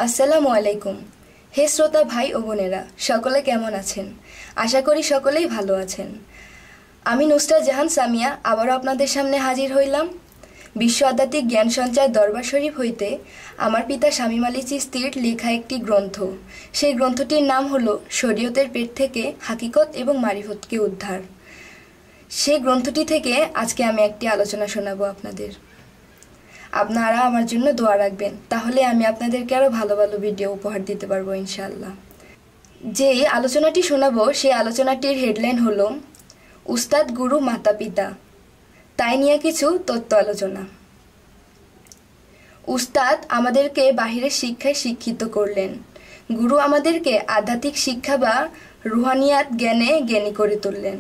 আসসালামু আলাইকুম। হে শ্রোতা ভাই ও বোনেরা, সকলে কেমন আছেন? আশা করি সকলেই ভালো আছেন। আমি নুসরাত জাহান সামিয়া আবারও আপনাদের সামনে হাজির হইলাম বিশ্ব আধ্যাত্মিক জ্ঞান সঞ্চার দরবার শরীফ হইতে আমার পিতা শামীম আলী চিশতির লেখা একটি গ্রন্থ। সেই গ্রন্থটির নাম হলো শরীয়তের পেট থেকে হাকিকত এবং মারিফতকে উদ্ধার। সেই গ্রন্থটি থেকে আজকে আমি একটি আলোচনা শোনাবো আপনাদের। আপনারা আমার জন্য দোয়া রাখবেন, তাহলে আমি আপনাদেরকে আরও ভালো ভালো ভিডিও উপহার দিতে পারবো ইনশাআল্লাহ। যে আলোচনাটি শোনাবো সেই আলোচনাটির হেডলাইন হলো উস্তাদ, গুরু, মাতা পিতা, তাই নিয়ে কিছু তত্ত্ব আলোচনা। উস্তাদ আমাদেরকে বাহিরের শিক্ষায় শিক্ষিত করলেন, গুরু আমাদেরকে আধ্যাত্মিক শিক্ষা বা রুহানিয়াত জ্ঞানে জ্ঞানী করে তুললেন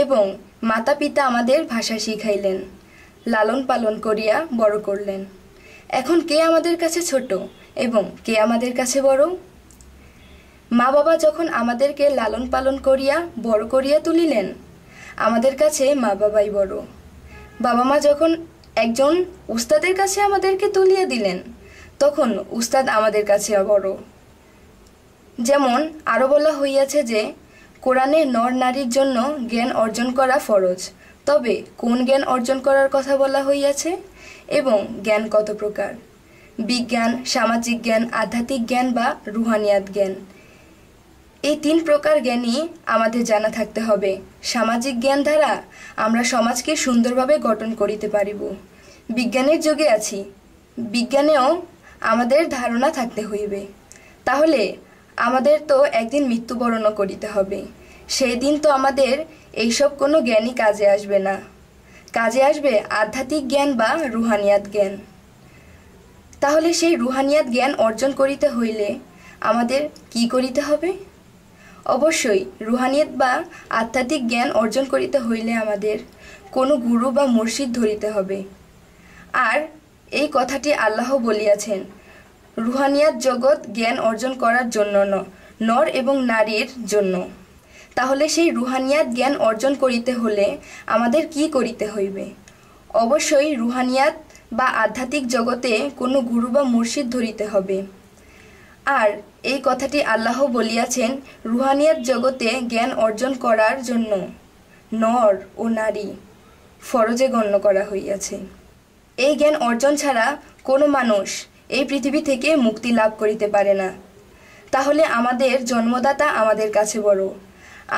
এবং মাতা পিতা আমাদের ভাষা শিখাইলেন, লালন পালন করিয়া বড় করলেন। এখন কে আমাদের কাছে ছোট এবং কে আমাদের কাছে বড়? মা বাবা যখন আমাদেরকে লালন পালন করিয়া বড় করিয়া তুলিলেন, আমাদের কাছে মা বাবাই বড়। বাবা মা যখন একজন উস্তাদের কাছে আমাদেরকে তুলিয়া দিলেন, তখন উস্তাদ আমাদের কাছে বড়। যেমন আরও বলা হইয়াছে যে কোরআনে নর নারীর জন্য জ্ঞান অর্জন করা ফরজ, তবে কোন জ্ঞান অর্জন করার কথা বলা হইয়াছে এবং জ্ঞান কত প্রকার? বিজ্ঞান, সামাজিক জ্ঞান, আধ্যাত্মিক জ্ঞান বা রুহানিয়াত জ্ঞান, এই 3 প্রকার জ্ঞানই আমাদের জানা থাকতে হবে। সামাজিক জ্ঞান দ্বারা আমরা সমাজকে সুন্দরভাবে গঠন করিতে পারিব। বিজ্ঞানের যুগে আছি, বিজ্ঞানেও আমাদের ধারণা থাকতে হইবে। তাহলে আমাদের তো একদিন মৃত্যুবরণও করিতে হবে। সেই দিন তো আমাদের এইসব কোনো জ্ঞানই কাজে আসবে না। কাজে আসবে আধ্যাত্মিক জ্ঞান বা রুহানিয়াত জ্ঞান। তাহলে সেই রুহানিয়াত জ্ঞান অর্জন করিতে হইলে আমাদের কি করিতে হবে? অবশ্যই রুহানিয়াত বা আধ্যাত্মিক জ্ঞান অর্জন করিতে হইলে আমাদের কোনো গুরু বা মুর্শিদ ধরিতে হবে। আর এই কথাটি আল্লাহ বলিয়াছেন, রুহানিয়াত জগৎ জ্ঞান অর্জন করার জন্য নর এবং নারীর জন্য। তাহলে সেই রুহানিয়াত জ্ঞান অর্জন করিতে হলে আমাদের কি করিতে হইবে? অবশ্যই রুহানিয়াত বা আধ্যাত্মিক জগতে কোনো গুরু বা মুর্শিদ ধরিতে হবে। আর এই কথাটি আল্লাহ বলিয়াছেন, রুহানিয়াত জগতে জ্ঞান অর্জন করার জন্য নর ও নারী ফরজে গণ্য করা হইয়াছে। এই জ্ঞান অর্জন ছাড়া কোনো মানুষ এই পৃথিবী থেকে মুক্তি লাভ করিতে পারে না। তাহলে আমাদের জন্মদাতা আমাদের কাছে বড়,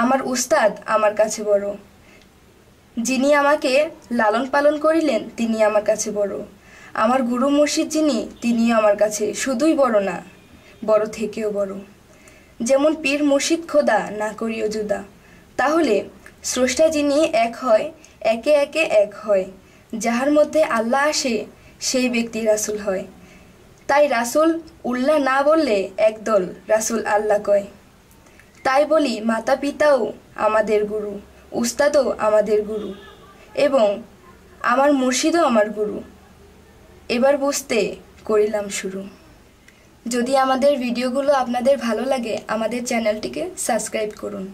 আমার উস্তাদ আমার কাছে বড়, যিনি আমাকে লালন পালন করিলেন তিনি আমার কাছে বড়, আমার গুরু মুর্শিদ যিনি তিনি আমার কাছে শুধুই বড় না, বড় থেকেও বড়। যেমন পীর মুর্শিদ খোদা না করিও জুদা। তাহলে স্রষ্টা যিনি এক হয়, একে একে এক হয়, যাহার মধ্যে আল্লাহ আসে সেই ব্যক্তি রাসূল হয়। তাই রাসূল উল্লাহ না বললে একদল রাসূল আল্লাহ কয়। তাই বলি মাতা পিতাও আমাদের গুরু, উস্তাদও আমাদের গুরু এবং আমার মুর্শিদও আমার গুরু। এবার বুঝতে করিলাম শুরু। যদি আমাদের ভিডিওগুলো আপনাদের ভালো লাগে, আমাদের চ্যানেলটিকে সাবস্ক্রাইব করুন।